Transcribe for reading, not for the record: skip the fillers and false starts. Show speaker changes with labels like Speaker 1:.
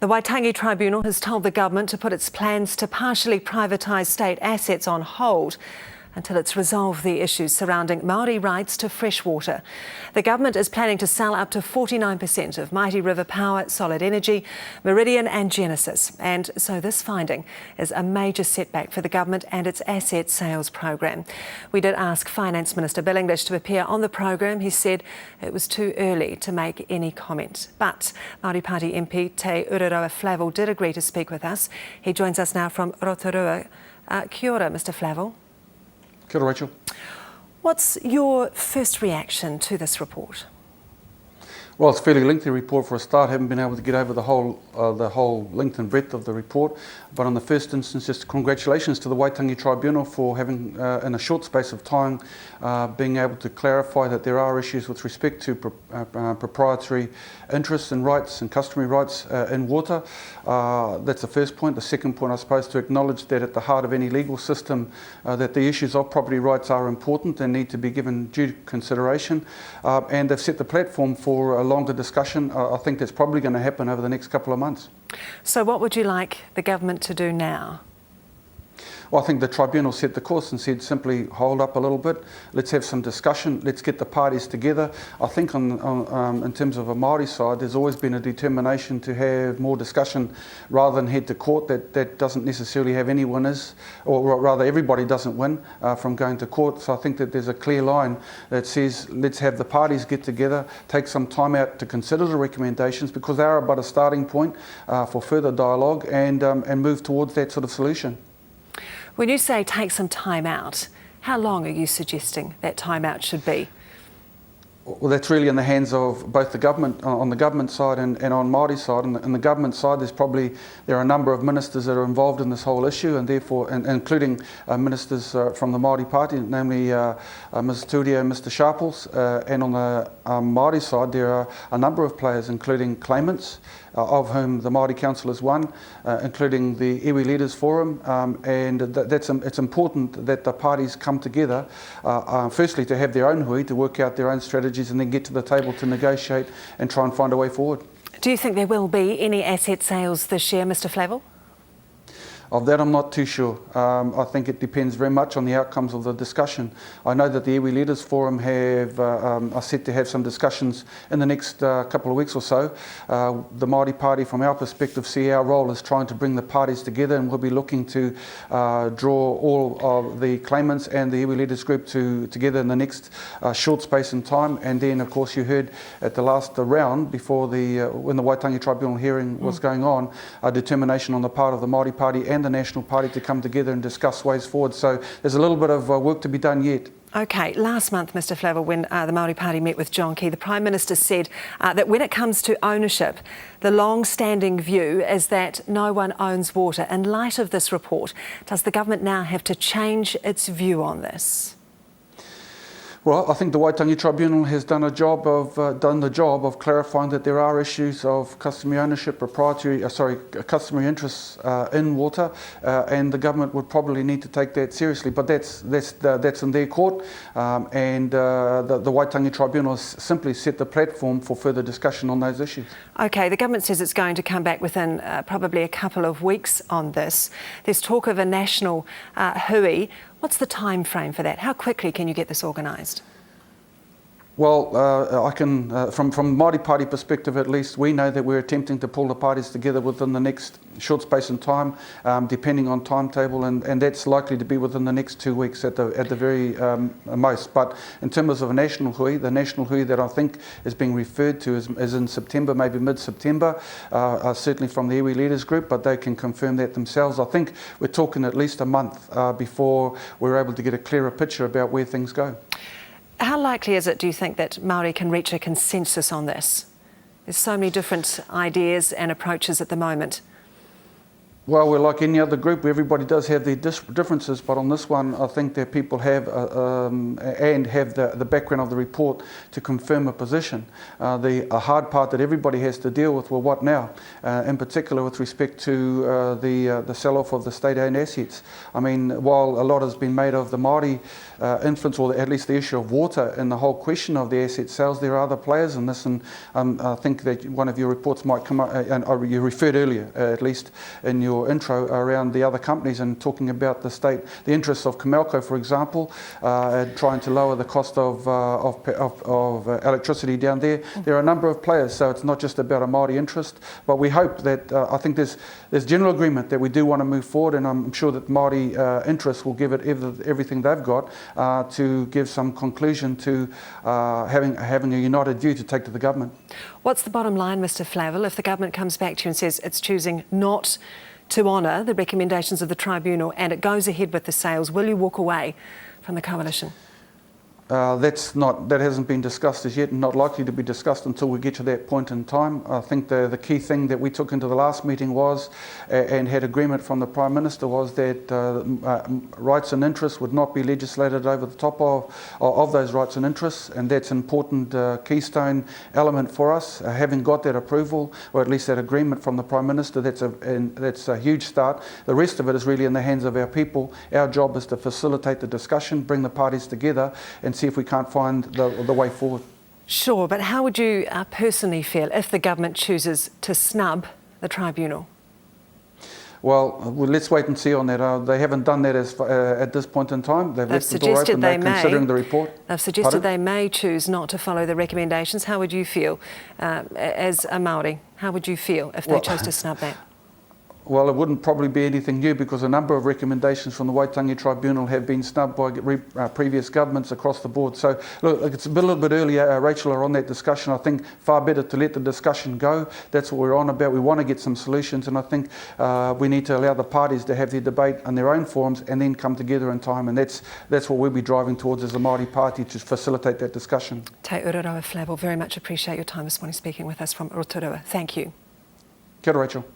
Speaker 1: The Waitangi Tribunal has told the government to put its plans to partially privatise state assets on hold until it's resolved the issues surrounding Maori rights to fresh water. The government is planning to sell up to 49% of Mighty River Power, Solid Energy, Meridian and Genesis. And so this finding is a major setback for the government and its asset sales program. We did ask Finance Minister Bill English to appear on the program. He said it was too early to make any comment. But Maori Party MP Te Ururoa Flavell did agree to speak with us. He joins us now from Rotorua. Kia ora, Mr Flavell.
Speaker 2: Kia ora, Rachel.
Speaker 1: What's your first reaction to this report?
Speaker 2: Well, it's a fairly lengthy report for a start. I haven't been able to get over the whole length and breadth of the report. But on the first instance, just congratulations to the Waitangi Tribunal for having, in a short space of time, being able to clarify that there are issues with respect to proprietary interests and rights and customary rights in water. That's the first point. The second point, I suppose, to acknowledge that at the heart of any legal system, that the issues of property rights are important and need to be given due consideration. And they've set the platform for a longer discussion. I think that's probably going to happen over the next couple of months.
Speaker 1: So what would you like the government to do now?
Speaker 2: Well, I think the tribunal set the course and said simply hold up a little bit, let's have some discussion, let's get the parties together. I think in terms of a Maori side, there's always been a determination to have more discussion rather than head to court. That doesn't necessarily have any winners, or rather everybody doesn't win from going to court. So I think that there's a clear line that says let's have the parties get together, take some time out to consider the recommendations, because they are but a starting point for further dialogue and move towards that sort of solution.
Speaker 1: When you say take some time out, how long are you suggesting that time out should be?
Speaker 2: Well, that's really in the hands of both the government, on the government side and on Māori side. On the government side, there are a number of ministers that are involved in this whole issue, and therefore, including ministers from the Māori Party, namely Ms Turia and Mr Sharples. And on the Māori side, there are a number of players, including claimants, of whom the Maori Council is one, including the Iwi Leaders Forum, and it's important that the parties come together, firstly to have their own hui, to work out their own strategies, and then get to the table to negotiate and try and find a way forward.
Speaker 1: Do you think there will be any asset sales this year, Mr Flavell?
Speaker 2: Of that, I'm not too sure. I think it depends very much on the outcomes of the discussion. I know that the Iwi Leaders Forum are set to have some discussions in the next couple of weeks or so. The Māori Party, from our perspective, see our role as trying to bring the parties together, and we'll be looking to draw all of the claimants and the Iwi Leaders Group together in the next short space in time. And then, of course, you heard at the last round, before when the Waitangi Tribunal hearing was going on, a determination on the part of the Māori Party and the National Party to come together and discuss ways forward. So there's a little bit of work to be done yet.
Speaker 1: Okay, last month, Mr Flavell, when the Maori Party met with John Key, the Prime Minister said that when it comes to ownership, the long-standing view is that no one owns water. In light of this report, does the government now have to change its view on this?
Speaker 2: Well, I think the Waitangi Tribunal has done the job of clarifying that there are issues of customary ownership, customary interests in water, and the government would probably need to take that seriously. But that's in their court, and the Waitangi Tribunal has simply set the platform for further discussion on those issues.
Speaker 1: Okay, the government says it's going to come back within probably a couple of weeks on this. There's talk of a national hui. What's the time frame for that? How quickly can you get this organised?
Speaker 2: Well, I can, from Māori Party perspective at least, we know that we're attempting to pull the parties together within the next short space in time, depending on timetable, and that's likely to be within the next 2 weeks at the very most. But in terms of a national hui, the national hui that I think is being referred to is in September, maybe mid-September, certainly from the Iwi Leaders Group, but they can confirm that themselves. I think we're talking at least a month before we're able to get a clearer picture about where things go.
Speaker 1: How likely is it, do you think, that Māori can reach a consensus on this? There's so many different ideas and approaches at the moment.
Speaker 2: Well, we're like any other group. Everybody does have their differences, but on this one, I think that people have and have the background of the report to confirm a position. The hard part that everybody has to deal with, well, what now? In particular, with respect to the sell-off of the state-owned assets. I mean, while a lot has been made of the Maori influence, or at least the issue of water in the whole question of the asset sales, there are other players in this, and I think that one of your reports might come up, and you referred earlier, at least in your intro, around the other companies and talking about the interests of Comelco, for example, trying to lower the cost of electricity down there. There are a number of players, so it's not just about a Māori interest, but we hope that, I think there's general agreement that we do want to move forward, and I'm sure that Māori interests will give it everything they've got to give some conclusion to having a united view to take to the government.
Speaker 1: What's the bottom line, Mr Flavell, if the government comes back to you and says it's choosing not to honour the recommendations of the tribunal and it goes ahead with the sales? Will you walk away from the coalition? That hasn't been discussed as yet, and not likely to be discussed until we get to that point in time. I think the key thing that we took into the last meeting was, and had agreement from the Prime Minister, was that rights and interests would not be legislated over the top of those rights and interests, and that's an important keystone element for us. Having got that approval, or at least that agreement from the Prime Minister, that's a huge start. The rest of it is really in the hands of our people. Our job is to facilitate the discussion, bring the parties together, and see if we can't find the way forward. Sure, but how would you personally feel if the government chooses to snub the tribunal?
Speaker 2: Well, let's wait and see on that. They haven't done that at this point in time. They've left the door open. They're considering the report.
Speaker 1: They've suggested they may choose not to follow the recommendations. How would you feel as a Māori? How would you feel if they chose to snub that?
Speaker 2: Well, it wouldn't probably be anything new, because a number of recommendations from the Waitangi Tribunal have been snubbed by previous governments across the board. So, look, it's a little bit earlier, Rachel, are on that discussion. I think far better to let the discussion go. That's what we're on about. We want to get some solutions, and I think we need to allow the parties to have their debate on their own forums and then come together in time, and that's what we'll be driving towards as a Māori party, to facilitate that discussion.
Speaker 1: Te Ururoa Flavell, very much appreciate your time this morning speaking with us from Rotorua. Thank you.
Speaker 2: Kia ora, Rachel.